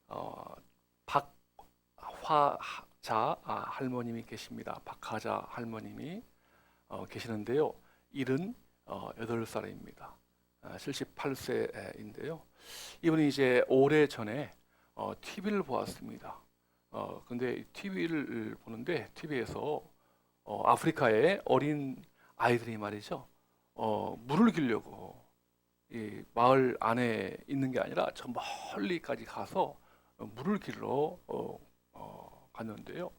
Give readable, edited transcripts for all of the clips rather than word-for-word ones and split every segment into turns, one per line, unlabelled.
어, 박화자 할머님이 계십니다. 박화자 할머님이 계시는데요. 일은 8살입니다. 78세인데요. 이분이 이제 오래전에 TV를 보았습니다. 근데 TV를 보는데 TV에서 아프리카의 어린 아이들이 말이죠. 물을 기르려고 이 마을 안에 있는 게 아니라 저 멀리까지 가서 물을 길러 갔는데요.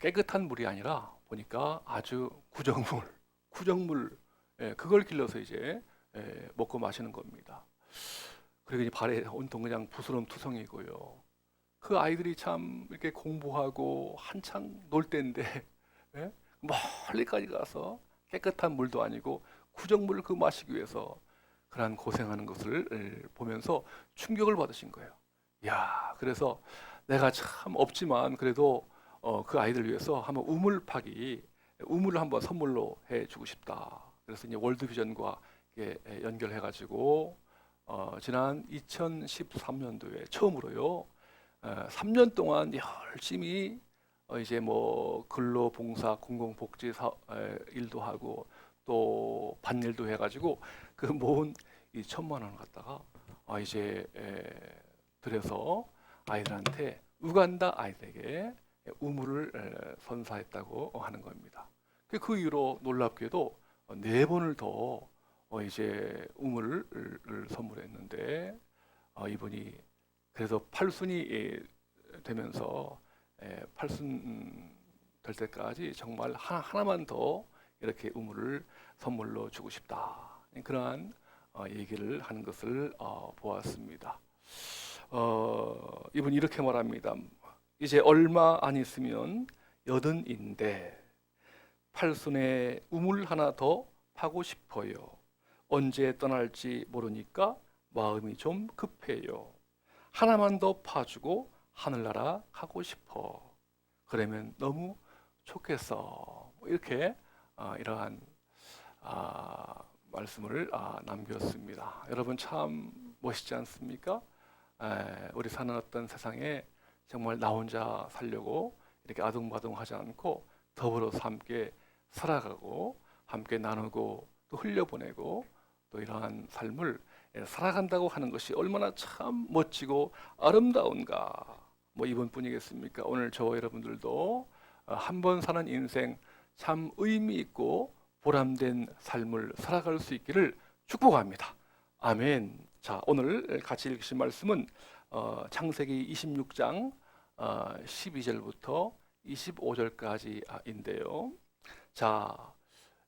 깨끗한 물이 아니라 보니까 아주 구정물, 그걸 길러서 이제 먹고 마시는 겁니다. 그리고 이제 발에 온통 그냥 부스럼 투성이고요. 그 아이들이 참 이렇게 공부하고 한창 놀 때인데 예? 멀리까지 가서 깨끗한 물도 아니고 구정물을 그 마시기 위해서 그러한 고생하는 것을 보면서 충격을 받으신 거예요. 야, 그래서 내가 참 없지만 그래도 그 아이들 위해서 한번 우물을 한번 선물로 해주고 싶다. 그래서 이제 월드비전과 연결해가지고 지난 2013년도에 처음으로요. 3년 동안 열심히 이제 뭐 근로봉사, 공공복지 일도 하고 또 반일도 해가지고 그 모은 이 1,000만 원을 갖다가 이제 들여서 아이들한테 우간다 아이들에게 우물을 선사했다고 하는 겁니다. 그 이후로 놀랍게도 4번을 더 이제 우물을 선물했는데 이분이 그래서 팔순이 되면서 팔순 될 때까지 정말 하나만 더 이렇게 우물을 선물로 주고 싶다. 그러한 얘기를 하는 것을 보았습니다. 이분이 이렇게 말합니다. 이제 얼마 안 있으면 80인데 팔순에 우물 하나 더 파고 싶어요. 언제 떠날지 모르니까 마음이 좀 급해요. 하나만 더 파주고 하늘나라 가고 싶어. 그러면 너무 좋겠어. 이렇게 이러한 말씀을 남겼습니다. 여러분 참 멋있지 않습니까? 우리 사는 어떤 세상에 정말 나 혼자 살려고 이렇게 아둥바둥하지 않고 더불어서 함께 살아가고 함께 나누고 또 흘려보내고 또 이러한 삶을 살아간다고 하는 것이 얼마나 참 멋지고 아름다운가. 뭐 이번뿐이겠습니까? 오늘 저와 여러분들도 한 번 사는 인생 참 의미 있고 보람된 삶을 살아갈 수 있기를 축복합니다. 아멘. 자, 오늘 같이 읽으신 말씀은 창세기 26장 12절부터 25절까지인데요. 자,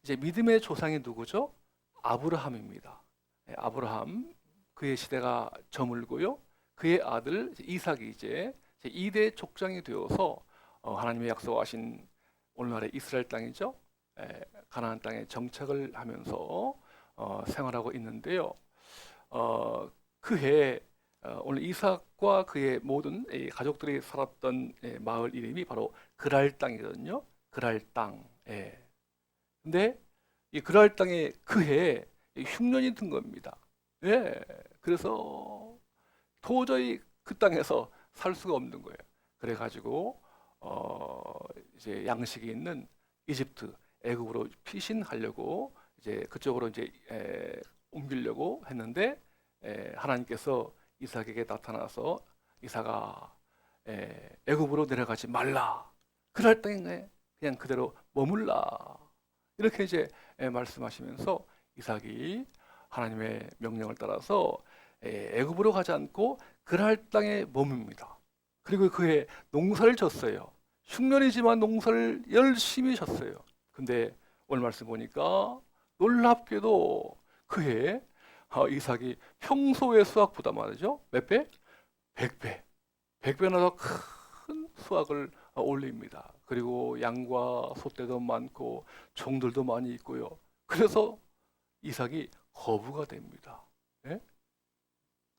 이제 믿음의 조상이 누구죠? 아브라함입니다. 아브라함, 그의 시대가 저물고요. 그의 아들 이삭이 이제 2대 족장이 되어서 하나님의 약속하신 오늘날의 이스라엘 땅이죠. 가나안 땅에 정착을 하면서 생활하고 있는데요. 그해 오늘 이삭과 그의 모든 가족들이 살았던 마을 이름이 바로 그랄 땅이거든요. 그랄 땅. 근데 이 그랄 땅에 그해 흉년이 든 겁니다. 그래서 도저히 그 땅에서 살 수가 없는 거예요. 그래가지고 이제 양식이 있는 이집트, 애굽으로 피신하려고 이제 그쪽으로 이제 옮기려고 했는데 하나님께서 이삭에게 나타나서 이삭아 애굽으로 내려가지 말라. 그럴 땅에 그냥 그대로 머물라. 이렇게 이제 말씀하시면서 이삭이 하나님의 명령을 따라서 애굽으로 가지 않고 그랄 땅에 머뭅니다. 그리고 그해 농사를 졌어요. 흉년이지만 농사를 열심히 졌어요. 근데 오늘 말씀 보니까 놀랍게도 그해 이삭이 평소의 수확보다 말이죠. 몇 배? 100배. 100배나 더 큰 수확을 올립니다. 그리고 양과 소떼도 많고 종들도 많이 있고요. 그래서 이삭이 거부가 됩니다. 예?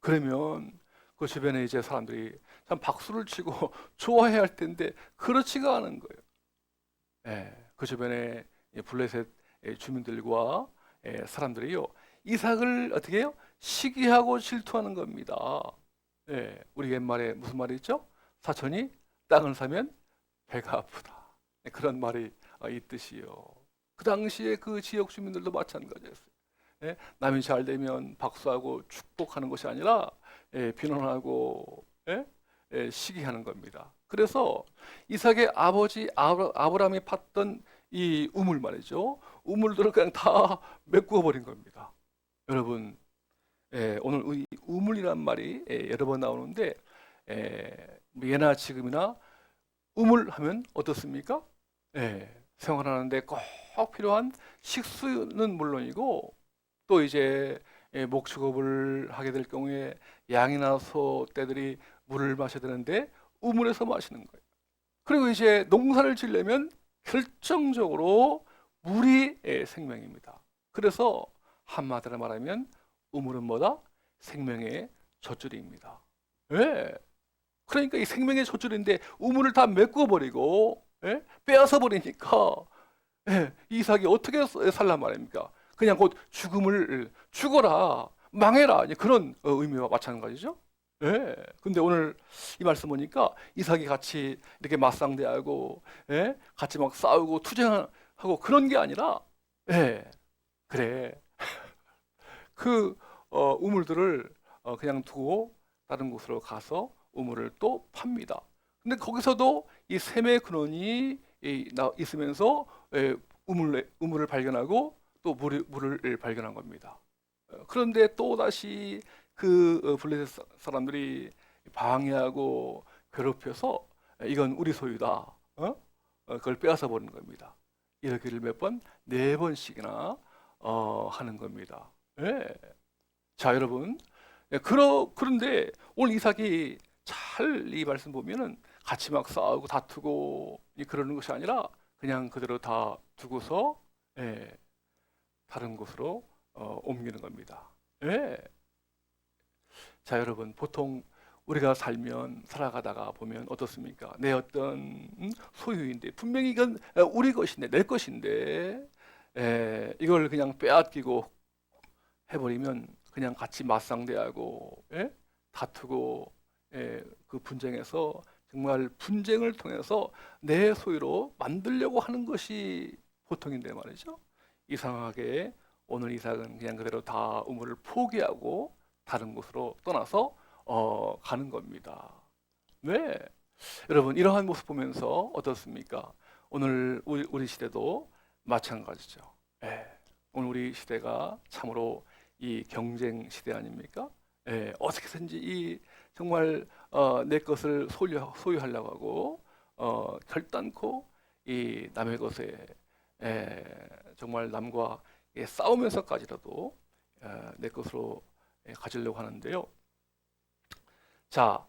그러면 그 주변에 이제 사람들이 참 박수를 치고 좋아해야 할 텐데 그렇지가 않은 거예요. 그 주변에 블레셋 주민들과 사람들이요 이삭을 어떻게 해요? 시기하고 질투하는 겁니다. 예, 우리 옛말에 무슨 말이 있죠? 사촌이 땅을 사면 배가 아프다. 예, 그런 말이 있듯이요. 그 당시에 그 지역 주민들도 마찬가지였어요. 예, 남이 잘 되면 박수하고 축복하는 것이 아니라 비난하고 시기하는 겁니다. 그래서 이삭의 아버지 아브라함이 팠던 이 우물 말이죠. 우물들을 그냥 다 메꾸어 버린 겁니다. 여러분, 오늘 이 우물이란 말이 여러 번 나오는데 뭐 예나 지금이나 우물 하면 어떻습니까? 생활하는데 꼭 필요한 식수는 물론이고 또 이제 목축업을 하게 될 경우에 양이나 소 떼들이 물을 마셔야 되는데 우물에서 마시는 거예요. 그리고 이제 농사를 지려면 결정적으로 물이 생명입니다. 그래서 한마디로 말하면 우물은 뭐다? 생명의 젖줄입니다. 예. 그러니까 이 생명의 젖줄인데 우물을 다 메꿔 버리고 빼앗아 버리니까 이삭이 어떻게 살란 말입니까? 그냥 곧 죽음을 죽어라, 망해라 그런 의미와 마찬가지죠. 예. 근데 오늘 이 말씀 보니까 이삭이 같이 이렇게 맞상대하고 같이 막 싸우고 투쟁하고 그런 게 아니라 그래 그 우물들을 그냥 두고 다른 곳으로 가서 우물을 또 팝니다. 근데 거기서도 이 샘의 근원이 있으면서 우물을 발견하고 또 물을 발견한 겁니다. 그런데 또 다시 그 블레셋 사람들이 방해하고 괴롭혀서 이건 우리 소유다. 그걸 빼앗아 버리는 겁니다. 이렇게를 몇 번? 4번씩이나 하는 겁니다. 예. 자, 여러분. 그런데 오늘 이삭이 잘 이 말씀 보면은 같이 막 싸우고 다투고 그러는 것이 아니라 그냥 그대로 다 두고서 다른 곳으로 옮기는 겁니다. 예. 자, 여러분, 보통 우리가 살아가다가 보면 어떻습니까? 내 어떤 소유인데 분명히 이건 우리 것인데 내 것인데 이걸 그냥 빼앗기고 해버리면 그냥 같이 맞상대하고 다투고 그 분쟁에서 정말 분쟁을 통해서 내 소유로 만들려고 하는 것이 보통인데 말이죠. 이상하게 오늘 이삭은 그냥 그대로 다 우물을 포기하고 다른 곳으로 떠나서 가는 겁니다. 네, 여러분 이러한 모습 보면서 어떻습니까? 오늘 우리 시대도 마찬가지죠. 오늘 우리 시대가 참으로 이 경쟁 시대 아닙니까? 어떻게든지 이 정말 내 것을 소유하려고 하고 결단코 이 남의 것에 정말 남과 싸우면서까지라도 내 것으로 가지려고 하는데요. 자,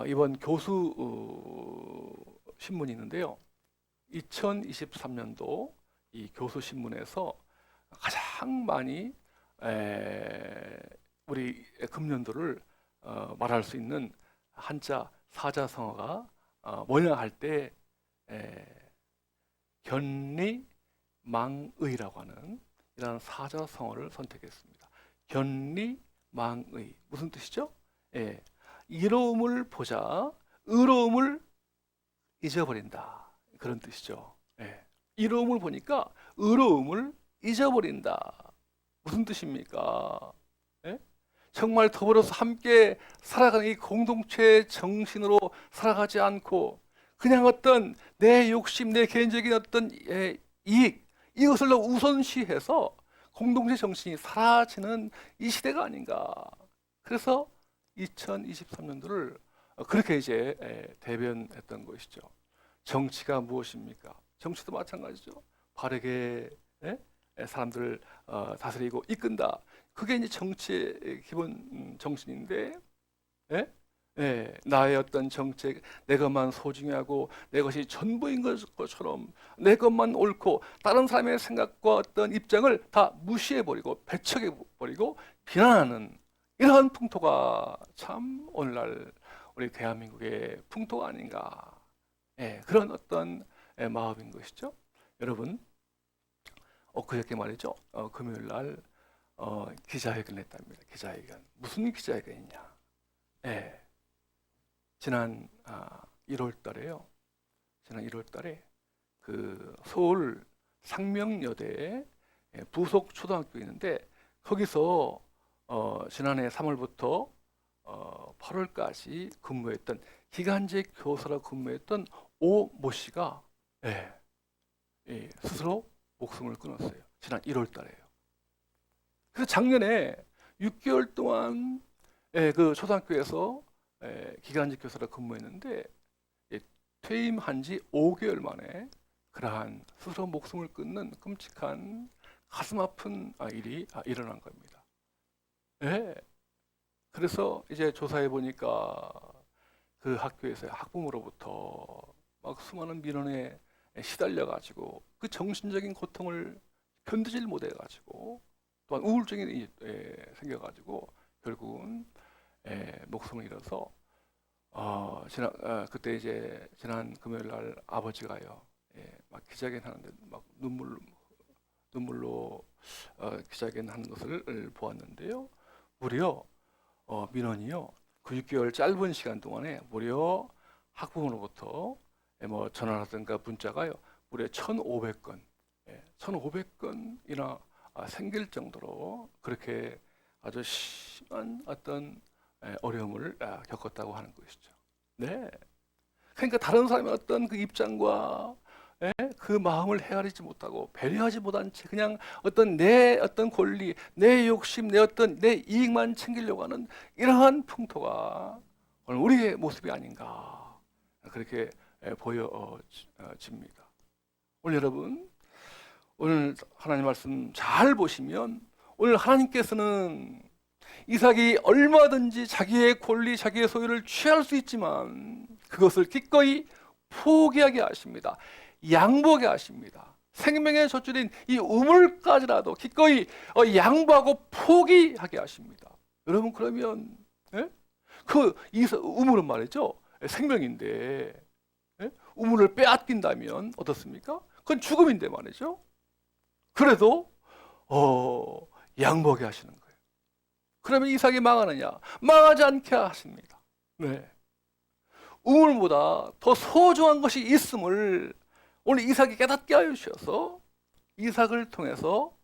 이번 교수 신문이 있는데요. 2023년도 이 교수 신문에서 가장 많이 우리 금년도를 말할 수 있는 한자 사자성어가 뭐냐 할 때 견리망의라고 하는 이런 사자성어를 선택했습니다. 견리망의 무슨 뜻이죠? 이로움을 보자 의로움을 잊어버린다 그런 뜻이죠. 이로움을 보니까 의로움을 잊어버린다 무슨 뜻입니까? 정말 더불어서 함께 살아가는 이 공동체 정신으로 살아가지 않고 그냥 어떤 내 욕심, 내 개인적인 어떤 이익 이것을 우선시해서 공동체 정신이 사라지는 이 시대가 아닌가. 그래서 2023년도를 그렇게 이제 대변했던 것이죠. 정치가 무엇입니까? 정치도 마찬가지죠. 바르게 사람들을 다스리고 이끈다. 그게 이제 정치의 기본 정신인데, 나의 어떤 정책, 내 것만 소중히 하고 내 것이 전부인 것처럼 내 것만 옳고 다른 사람의 생각과 어떤 입장을 다 무시해버리고 배척해버리고 비난하는 이러한 풍토가 참 오늘날 우리 대한민국의 풍토가 아닌가. 그런 어떤 마음인 것이죠. 여러분, 그저께 말이죠. 금요일 날 기자회견을 했답니다. 기자회견. 무슨 기자회견이냐? 예. 지난 1월 달에요. 지난 1월 달에 그 서울 상명여대에 부속 초등학교 있는데 거기서 지난해 3월부터 8월까지 근무했던 기간제 교사로 근무했던 오모 씨가 스스로 목숨을 끊었어요. 지난 1월 달에요. 그래서 작년에 6개월 동안 그 초등학교에서 기간제 교사로 근무했는데 퇴임한 지 5개월 만에 그러한 스스로 목숨을 끊는 끔찍한 가슴 아픈 일이 일어난 겁니다. 그래서 이제 조사해 보니까 그 학교에서 학부모로부터 막 수많은 민원에 시달려 가지고 그 정신적인 고통을 견디질 못해 가지고 또한 우울증이 생겨 가지고 결국은 목숨을 잃어서 그때 이제 지난 금요일 날 아버지가요 막 기자회견 하는데 막 눈물로 기자회견 하는 것을 보았는데요. 무려 민원이요 그 6개월 짧은 시간 동안에 무려 학부모로부터 뭐 전화라든가 문자가요 무려 1,500건, 1,500건이나 생길 정도로 그렇게 아주 심한 어떤 어려움을 겪었다고 하는 것이죠. 네. 그러니까 다른 사람의 어떤 그 입장과 그 마음을 헤아리지 못하고 배려하지 못한 채 그냥 내 어떤 권리, 내 욕심, 내 이익만 챙기려고 하는 이러한 풍토가 오늘 우리의 모습이 아닌가 그렇게 보여집니다. 오늘 여러분, 오늘 하나님 말씀 잘 보시면 오늘 하나님께서는 이삭이 얼마든지 자기의 권리, 자기의 소유를 취할 수 있지만 그것을 기꺼이 포기하게 하십니다. 양보하게 하십니다. 생명의 젖줄인 이 우물까지라도 기꺼이 양보하고 포기하게 하십니다. 여러분 그러면 그 우물은 말이죠 생명인데 우물을 빼앗긴다면 어떻습니까? 그건 죽음인데 말이죠. 그래도 양보하게 하시는 거예요. 그러면 이삭이 망하느냐? 망하지 않게 하십니다. 네. 우물보다 더 소중한 것이 있음을 오늘 이삭이 깨닫게 하여 주셔서 이삭을 통해서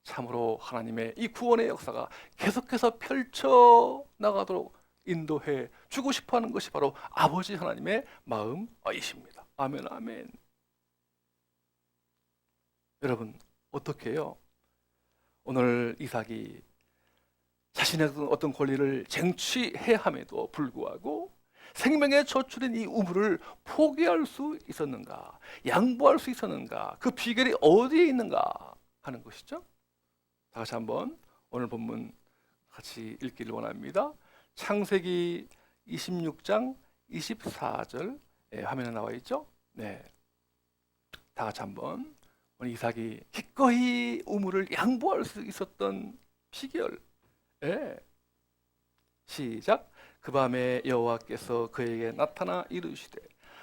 참으로 하나님의 이 구원의 역사가 계속해서 펼쳐 나가도록 인도해 주고 싶어하는 것이 바로 아버지 하나님의 마음이십니다. 아멘, 아멘. 여러분 어떻게 해요? 오늘 이삭이 자신의 어떤 권리를 쟁취해야 함에도 불구하고 생명의 젖줄인 이 우물을 포기할 수 있었는가? 양보할 수 있었는가? 그 비결이 어디에 있는가 하는 것이죠. 다 같이 한번 오늘 본문 같이 읽기를 원합니다. 창세기 26장 24절 화면에 나와 있죠. 네, 다 같이 한번 오늘 이삭이 기꺼이 우물을 양보할 수 있었던 비결. 시작. 그 밤에 여호와께서 그에게 나타나 이르시되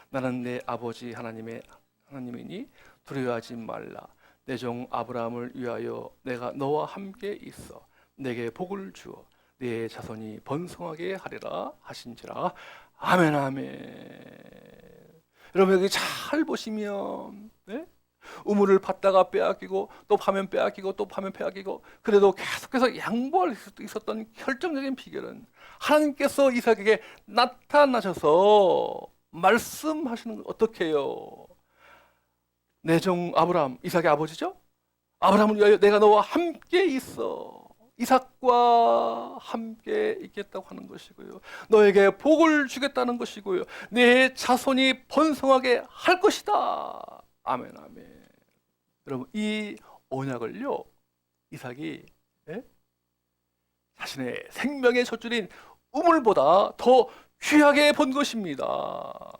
나는 내 아버지 하나님이니 두려워하지 말라. 내 종 아브라함을 위하여 내가 너와 함께 있어 내게 복을 주어 네 자손이 번성하게 하리라 하신지라. 아멘, 아멘. 여러분 여기 잘 보시면 우물을 받다가 빼앗기고 또 파면 빼앗기고 또 파면 빼앗기고 그래도 계속해서 양보할 수 있었던 결정적인 비결은 하나님께서 이삭에게 나타나셔서 말씀하시는 것. 어떻게 해요? 내 종 아브라함, 이삭의 아버지죠? 아브라함을 위하여 내가 너와 함께 있어 이삭과 함께 있겠다고 하는 것이고요, 너에게 복을 주겠다는 것이고요, 내 자손이 번성하게 할 것이다. 아멘, 아멘. 여러분 이 언약을요 이삭이 자신의 생명의 젖줄인 우물보다 더 귀하게 본 것입니다.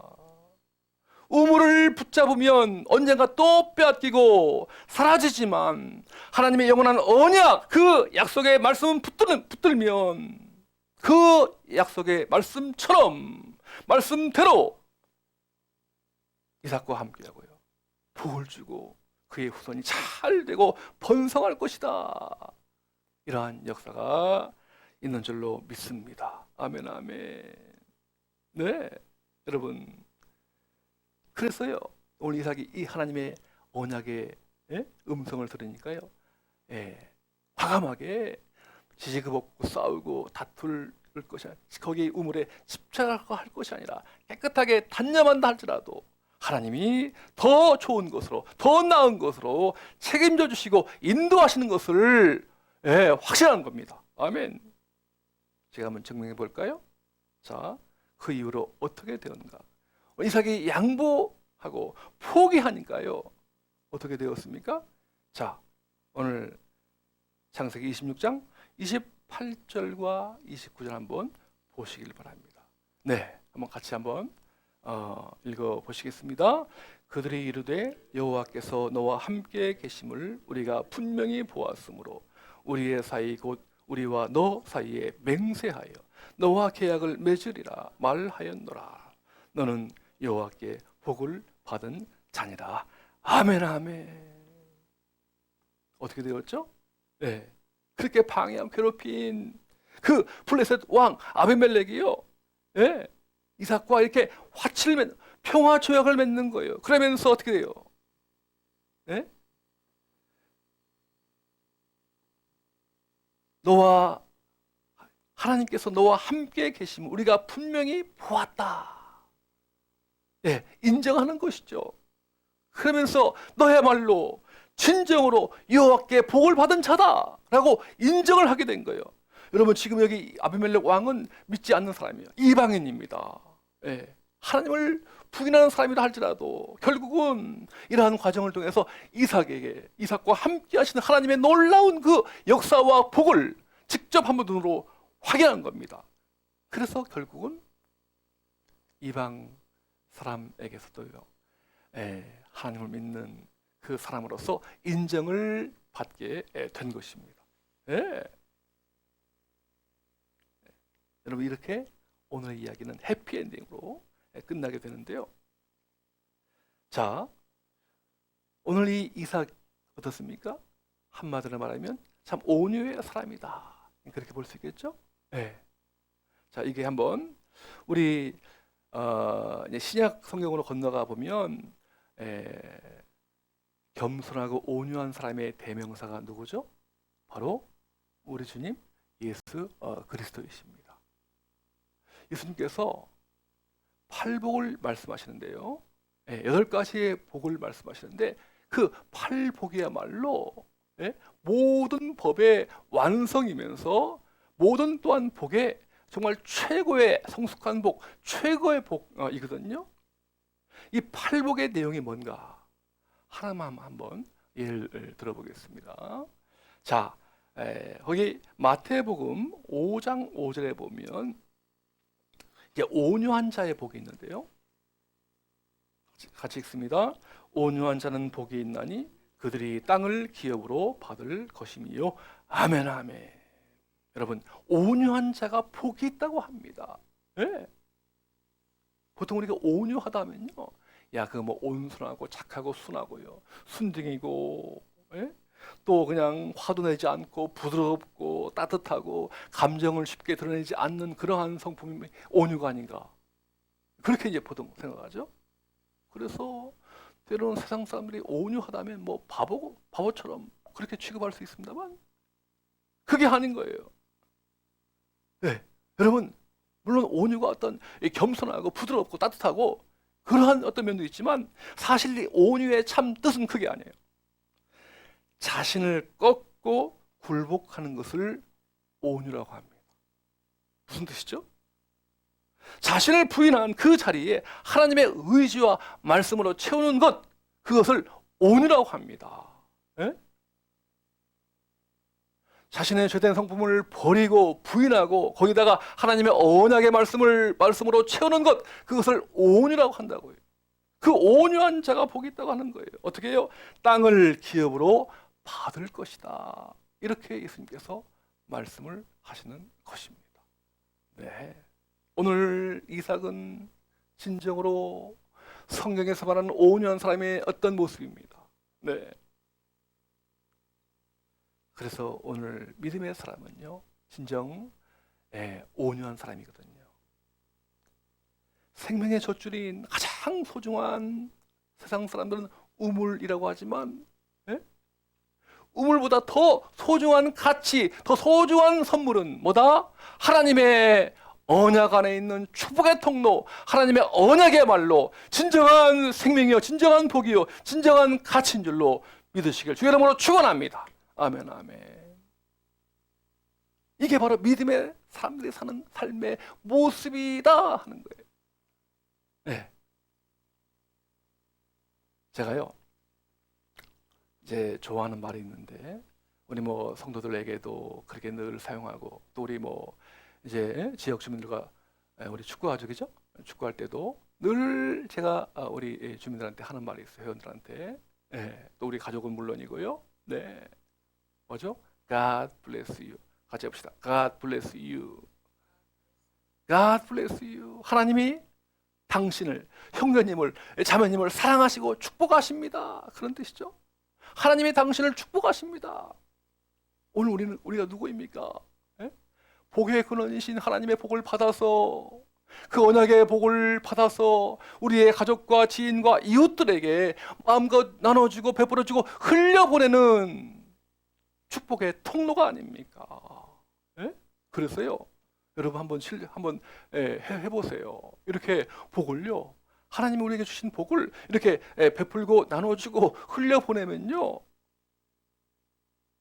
우물을 붙잡으면 언젠가 또 빼앗기고 사라지지만 하나님의 영원한 언약, 그 약속의 말씀은 붙들면 그 약속의 말씀처럼 말씀대로 이삭과 함께하고요 복을 주고 그의 후손이 잘 되고 번성할 것이다. 이러한 역사가 있는 줄로 믿습니다. 아멘, 아멘. 네, 여러분. 그래서요, 오늘 이삭이 이 하나님의 언약의 음성을 들으니까요, 과감하게 지지급없고 싸우고 다툴 것이 아니라, 거기 우물에 집착할 것이 아니라 깨끗하게 단념한다 할지라도 하나님이 더 좋은 것으로, 더 나은 것으로 책임져 주시고 인도하시는 것을 확신하는 겁니다. 아멘. 제가 한번 증명해 볼까요? 자, 그 이후로 어떻게 되었는가? 이삭이 양보하고 포기하니까요, 어떻게 되었습니까? 자, 오늘 창세기 26장 28절과 29절 한번 보시길 바랍니다. 네, 한번 같이 한번 읽어 보시겠습니다. 그들이 이르되 여호와께서 너와 함께 계심을 우리가 분명히 보았으므로 우리의 사이 곧 우리와 너 사이에 맹세하여 너와 계약을 맺으리라 말하였노라. 너는 여호와께 복을 받은 자니라. 아멘, 아멘. 어떻게 되었죠? 네, 그렇게 방해하고 괴롭힌 그 블레셋 왕 아비멜렉이요, 이삭과 이렇게 화치를 맺는, 평화 조약을 맺는 거예요. 그러면서 어떻게 돼요? 너와 하나님께서 너와 함께 계심을 우리가 분명히 보았다. 인정하는 것이죠. 그러면서 너야말로 진정으로 여호와께 복을 받은 자다라고 인정을 하게 된 거예요. 여러분, 지금 여기 아비멜렉 왕은 믿지 않는 사람이에요. 이방인입니다. 하나님을 부인하는 사람이라 할지라도 결국은 이러한 과정을 통해서 이삭과 함께 하시는 하나님의 놀라운 그 역사와 복을 직접 한번 눈으로 확인한 겁니다. 그래서 결국은 이방 사람에게서도요, 하나님을 믿는 그 사람으로서 인정을 받게 된 것입니다. 여러분, 이렇게 오늘의 이야기는 해피엔딩으로 끝나게 되는데요. 자, 오늘 이 이삭 어떻습니까? 한마디로 말하면 참 온유의 사람이다, 그렇게 볼 수 있겠죠? 자, 이게 한번 우리 이제 신약 성경으로 건너가 보면 겸손하고 온유한 사람의 대명사가 누구죠? 바로 우리 주님 예수 그리스도이십니다. 예수님께서 팔복을 말씀하시는데요, 8가지의 복을 말씀하시는데 그 팔복이야말로 모든 법의 완성이면서 모든 또한 복의 정말 최고의 성숙한 복, 최고의 복이거든요. 이 팔복의 내용이 뭔가 하나만 한번 예를 들어보겠습니다. 자, 거기 마태복음 5장 5절에 보면 이제 온유한 자의 복이 있는데요. 같이 읽습니다. 온유한 자는 복이 있나니 그들이 땅을 기업으로 받을 것임이요. 아멘, 아멘. 여러분, 온유한 자가 복이 있다고 합니다. 보통 우리가 온유하다면요, 야, 그 뭐 온순하고 착하고 순하고요, 순둥이고, 또 그냥 화도 내지 않고 부드럽고 따뜻하고 감정을 쉽게 드러내지 않는 그러한 성품이 온유가 아닌가, 그렇게 이제 보통 생각하죠. 그래서 때로는 세상 사람들이 온유하다면 뭐 바보처럼 그렇게 취급할 수 있습니다만 그게 아닌 거예요. 여러분, 물론 온유가 어떤 겸손하고 부드럽고 따뜻하고 그러한 어떤 면도 있지만 사실 이 온유의 참 뜻은 그게 아니에요. 자신을 꺾고 굴복하는 것을 온유라고 합니다. 무슨 뜻이죠? 자신을 부인한 그 자리에 하나님의 의지와 말씀으로 채우는 것, 그것을 온유라고 합니다. 자신의 죄된 성품을 버리고 부인하고 거기다가 하나님의 언약의 말씀으로 채우는 것, 그것을 온유라고 한다고요. 그 온유한 자가 복이 있다고 하는 거예요. 어떻게 해요? 땅을 기업으로 받을 것이다, 이렇게 예수님께서 말씀을 하시는 것입니다. 오늘 이삭은 진정으로 성경에서 말하는 온유한 사람의 어떤 모습입니다. 그래서 오늘 믿음의 사람은요, 진정 온유한 사람이거든요. 생명의 젖줄인 가장 소중한, 세상 사람들은 우물이라고 하지만 우물보다 더 소중한 가치, 더 소중한 선물은 뭐다? 하나님의 언약 안에 있는 축복의 통로, 하나님의 언약의 말로 진정한 생명이요, 진정한 복이요, 진정한 가치인 줄로 믿으시길 주의 이름으로 축원합니다. 아멘, 아멘. 이게 바로 믿음의 사람들이 사는 삶의 모습이다 하는 거예요. 네. 제가요, 이제 좋아하는 말이 있는데, 우리 뭐 성도들에게도 그렇게 늘 사용하고, 또 우리 뭐 이제 지역 주민들과 우리 축구 가족이죠? 축구할 때도 늘 제가 우리 주민들한테 하는 말이 있어요. 회원들한테. 또 우리 가족은 물론이고요. 네, 뭐죠? God bless you. 같이 해봅시다. God bless you. God bless you. 하나님이 당신을, 형제님을, 자매님을 사랑하시고 축복하십니다. 그런 뜻이죠. 하나님이 당신을 축복하십니다. 오늘 우리가 누구입니까? 복의 근원이신 하나님의 복을 받아서, 그 언약의 복을 받아서 우리의 가족과 지인과 이웃들에게 마음껏 나눠주고 베풀어주고 흘려보내는 축복의 통로가 아닙니까? 그래서요, 여러분 한번 해보세요. 이렇게 복을요, 하나님이 우리에게 주신 복을 이렇게 베풀고 나눠주고 흘려보내면요,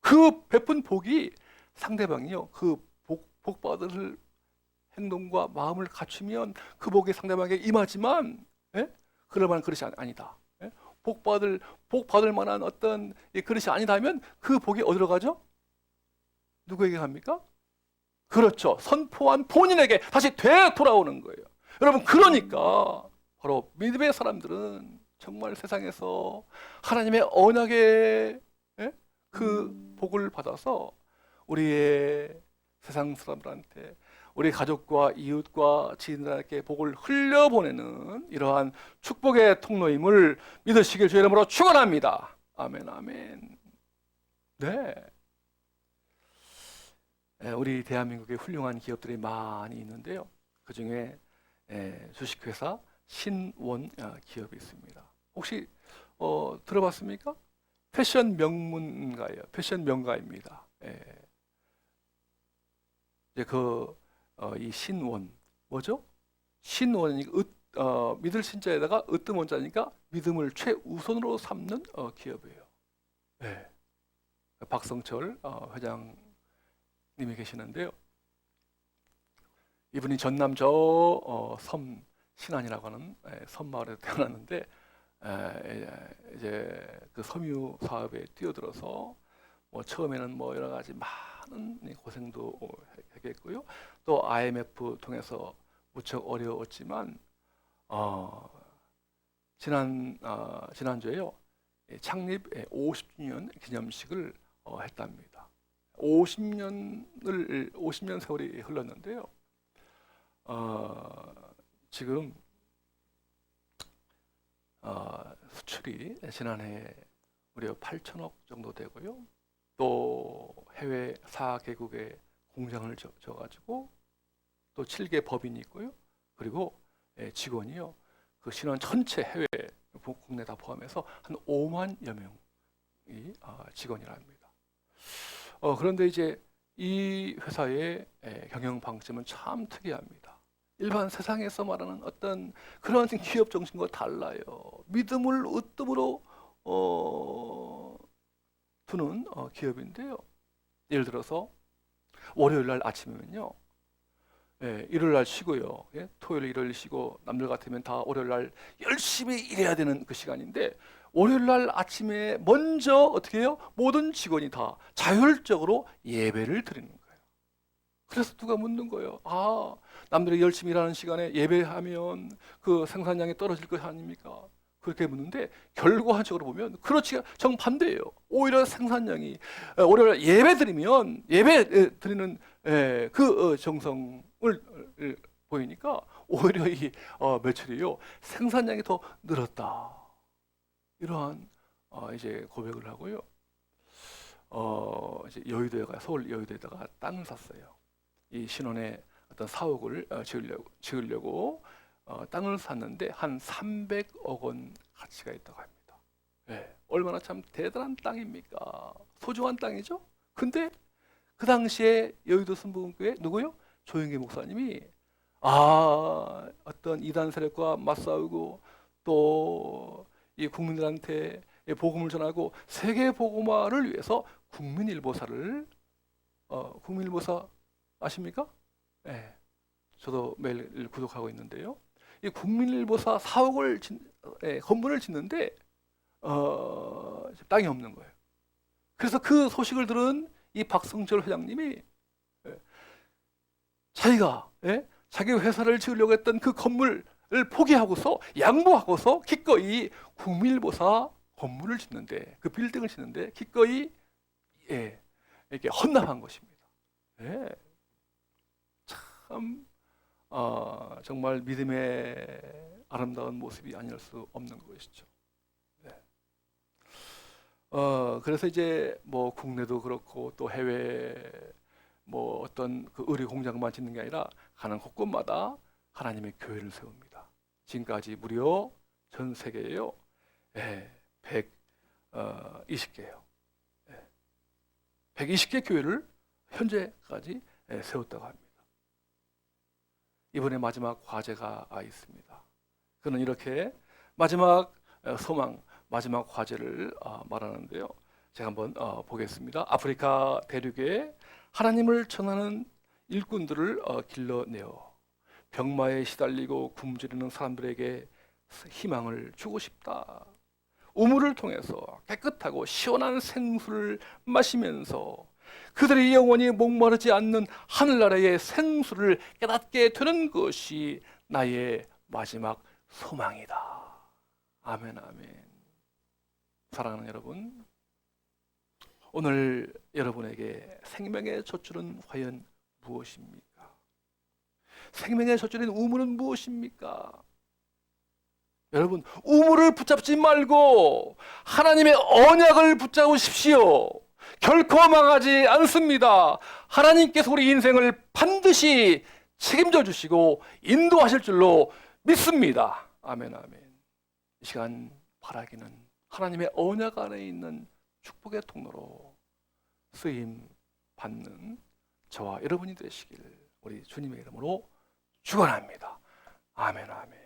그 베푼 복이 상대방이요, 그 복 받을 행동과 마음을 갖추면 그 복이 상대방에게 임하지만, 그럴 만한 그릇이 아니다. 복 받을 만한 어떤 그릇이 아니다면 그 복이 어디로 가죠? 누구에게 갑니까? 그렇죠. 선포한 본인에게 다시 되돌아오는 거예요. 여러분, 그러니까 바로 믿음의 사람들은 정말 세상에서 하나님의 언약의 그 복을 받아서 우리의 세상 사람들한테, 우리 가족과 이웃과 지인들에게 복을 흘려보내는 이러한 축복의 통로임을 믿으시길 주의 이름으로 축원합니다. 아멘, 아멘. 네. 우리 대한민국에 훌륭한 기업들이 많이 있는데요. 그 중에 주식회사 신원 기업이 있습니다. 혹시 들어봤습니까? 패션 명문가예요. 패션 명가입니다. 이제 이 신원 뭐죠? 신원이 믿을 신자에다가 으뜸 원자니까 믿음을 최우선으로 삼는 기업이에요. 박성철 회장님이 계시는데요. 이분이 전남 섬 신안이라고 하는 섬마을에 태어났는데, 이제 그 섬유 사업에 뛰어들어서 뭐 처음에는 뭐 여러 가지 많은 고생도 했겠고요. 또 IMF 통해서 무척 어려웠지만 지난주에요, 창립 50주년 기념식을 했답니다. 50년 세월이 흘렀는데요. 지금 수출이 지난해 무려 8천억 정도 되고요. 또 해외 4개국에 공장을 져가지고 또 7개 법인이 있고요. 그리고 직원이요, 그 신원 전체 해외 국내 다 포함해서 한 5만여 명이 직원이라 합니다. 그런데 이제 이 회사의 경영 방침은 참 특이합니다. 일반 세상에서 말하는 어떤 그런 기업 정신과 달라요. 믿음을 으뜸으로 두는 기업인데요. 예를 들어서 월요일 날 아침이면요, 일요일 날 쉬고요, 토요일 일요일 쉬고, 남들 같으면 다 월요일 날 열심히 일해야 되는 그 시간인데, 월요일 날 아침에 먼저 어떻게 해요? 모든 직원이 다 자율적으로 예배를 드리는 거예요. 그래서 누가 묻는 거예요. 남들이 열심히 일하는 시간에 예배하면 그 생산량이 떨어질 것 아닙니까? 그렇게 묻는데, 결과적으로 보면 그렇지 정반대예요. 오히려 생산량이, 월요일 예배 드리면 예배 드리는 그 정성을 보이니까 오히려 이 매출이요, 생산량이 더 늘었다. 이러한 이제 고백을 하고요. 이제 여의도에가 서울 여의도에다가 땅을 샀어요. 이 신혼의 어떤 사옥을 지으려고 땅을 샀는데 한 300억 원 가치가 있다고 합니다. 예, 얼마나 참 대단한 땅입니까? 소중한 땅이죠. 근데 그 당시에 여의도 순복음교회 누구요? 조영기 목사님이 어떤 이단 세력과 맞싸우고 또 이 국민들한테 복음을 전하고 세계 복음화를 위해서 국민일보사를 국민일보사 아십니까? 네, 저도 매일 구독하고 있는데요. 이 국민일보사 사옥을 건물을 짓는데 땅이 없는 거예요. 그래서 그 소식을 들은 이 박성철 회장님이 자기가 자기 회사를 지으려고 했던 그 건물을 포기하고서 양보하고서 기꺼이 국민일보사 건물을 짓는데 그 빌딩을 짓는데 기꺼이 이렇게 헌납한 것입니다. 참 정말 믿음의 아름다운 모습이 아닐 수 없는 것이죠. 그래서 이제 뭐 국내도 그렇고 또 해외 뭐 어떤 그 의리 공장만 짓는 게 아니라 가는 곳곳마다 하나님의 교회를 세웁니다. 지금까지 무려 전 세계에요. 120개요. 120개 교회를 현재까지 세웠다고 합니다. 이번에 마지막 과제가 있습니다. 그는 이렇게 마지막 소망, 마지막 과제를 말하는데요. 제가 한번 보겠습니다. 아프리카 대륙에 하나님을 전하는 일꾼들을 길러내어 병마에 시달리고 굶주리는 사람들에게 희망을 주고 싶다. 우물을 통해서 깨끗하고 시원한 생수를 마시면서 그들의 영혼이 목마르지 않는 하늘나라의 생수를 깨닫게 되는 것이 나의 마지막 소망이다. 아멘, 아멘. 사랑하는 여러분, 오늘 여러분에게 생명의 젖줄은 과연 무엇입니까? 생명의 젖줄인 우물은 무엇입니까? 여러분, 우물을 붙잡지 말고 하나님의 언약을 붙잡으십시오. 결코 망하지 않습니다. 하나님께서 우리 인생을 반드시 책임져 주시고 인도하실 줄로 믿습니다. 아멘, 아멘. 이 시간 바라기는 하나님의 언약 안에 있는 축복의 통로로 쓰임 받는 저와 여러분이 되시길 우리 주님의 이름으로 축원합니다. 아멘, 아멘.